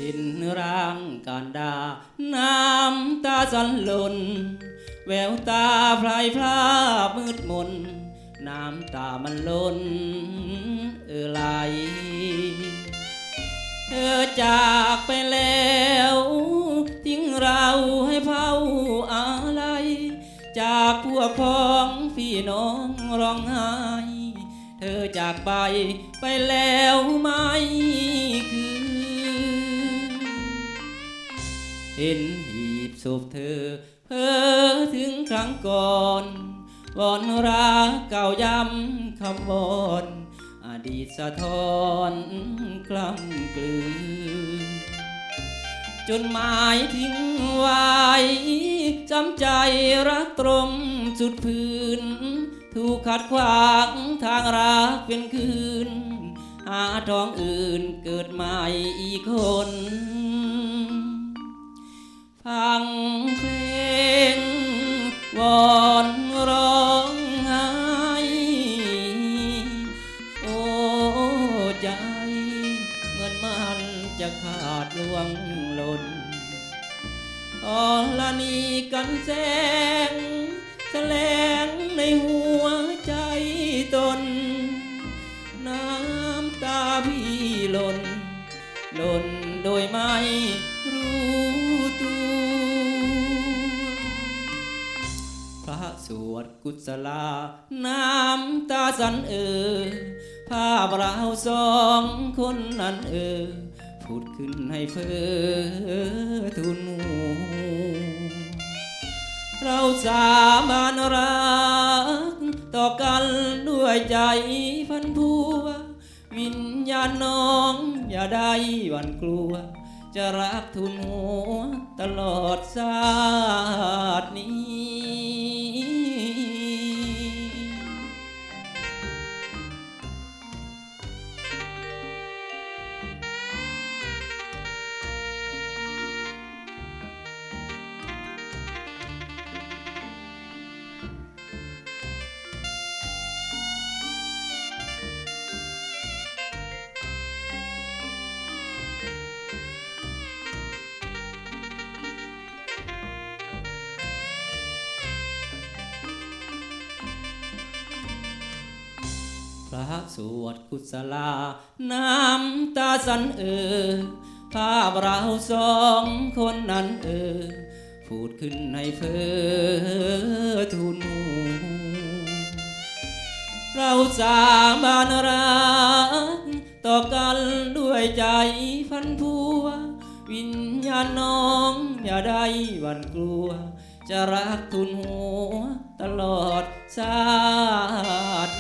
สิ้นร่างการดาน้ำตาสันหล่นแววตาพลายพลามืดมนน้ำตามันล้นไหลเธอจากไปแล้วทิ้งเราให้เฝ้าอะไรจากพวกพ้องพี่น้องร้องไห้เธอจากไปแล้วไม่คืนเห็นหีบศพเธอเพ้อถึงครั้งก่อนวอนรักเก่าย้ำคำวอนอดีตสะท้อนกล้ำกลืนจนหมายทิ้งไว้จำใจรักตรงสุดพื้นถูกขัดขวางทางรักเป็นคืนหาท้องอื่นเกิดใหม่อีกคนฟังเพลงวอนร้องไห้โอ้ใจเหมือนมันจะขาดลวงหล่นอลนีกันแสงแสลงในหัวใจตนน้ำตาพี่หล่นโดยไม่รู้ตัวพระสวดกุศลาน้ำตาสันภาพเราสองคนนั้นผุดขึ้นให้เพ้อทูลหัวเราสาบานรักต่อกันด้วยใจพันผัววิญญาณน้องอย่าได้หวั่นกลัวจะรักทูลหัวตลอดชาตินี้พระสวดกุศลาน้ำตาสันภาพเราสองคนนั้นพูดขึ้นให้เพ้อทูลหัวเราสาบานรักต่อกันด้วยใจพันผัววิญญาณน้องอย่าได้หวั่นกลัวจะรักทูลหัวตลอดชาติ